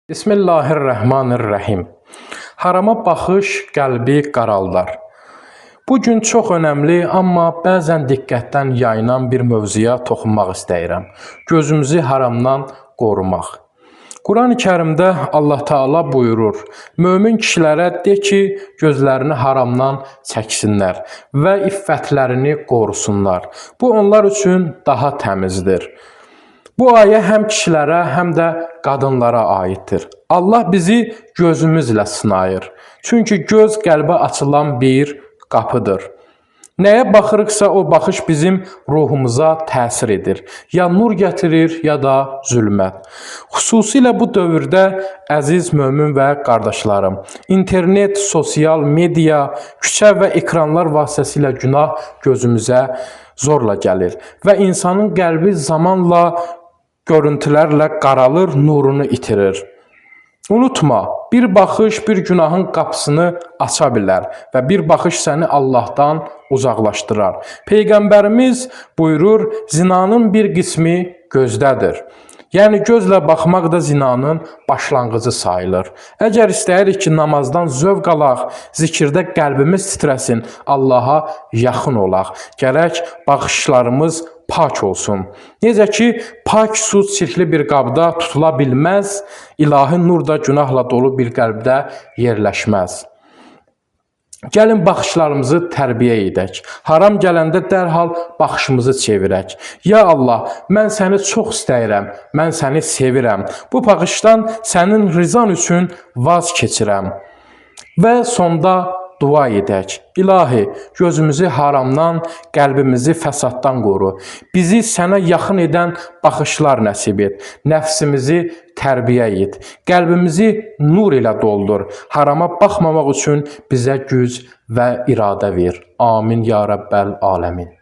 Bismillahirrahmanirrahim. Harama baxış qəlbi qaraldar. Bu gün çox önəmli, amma bəzən diqqətdən yayınan bir mövzuya toxunmaq istəyirəm. Gözümüzü haramdan qorumaq. Qurani-Kərimdə Allah Taala buyurur: "Mömin kişilərə de ki, gözlərini haramdan çəksinlər və iffətlərini qorusunlar. Bu onlar üçün daha təmizdir." Bu ayə həm kişilərə, həm də qadınlara aiddir. Allah bizi gözümüzlə sınayır. Çünki göz qəlbə açılan bir qapıdır. Nəyə baxırıqsa o baxış bizim ruhumuza təsir edir. Ya nur gətirir, ya da zülmət. Xüsusilə bu dövrdə əziz mömin və qardaşlarım, internet, sosial media, küçə və ekranlar vasitəsilə günah gözümüzə zorla gəlir və insanın qəlbi zamanla görüntülərlə qaralır, nurunu itirir. Unutma, bir baxış bir günahın qapısını aça bilər və bir baxış səni Allahdan uzaqlaşdırar. Peyğəmbərimiz buyurur, zinanın bir qismi gözdədir. Yəni gözlə baxmaq da zinanın başlanğıcı sayılır. Əgər istəyirik ki, namazdan zövq alaq, zikirdə qəlbimiz titrəsin, Allaha yaxın olaq, gərək baxışlarımız pak olsun. Necə ki, pak su çirkli bir qabda tutula bilməz, ilahi nur da günahla dolu bir qəlbdə yerləşməz. Gəlin baxışlarımızı tərbiyə edək. Haram gələndə dərhal baxışımızı çevirək. Ya Allah, mən səni çox istəyirəm, mən səni sevirəm. Bu baxışdan sənin rizan üçün vaz keçirəm. Və sonda dua edək. İlahi, gözümüzü haramdan, qəlbimizi fəsaddan qoru. Bizi sənə yaxın edən baxışlar nəsib et. Nəfsimizi tərbiyə et. Qəlbimizi nur ilə doldur. Harama baxmamaq üçün bizə güc və iradə ver. Amin ya Rəbbəl aləmin.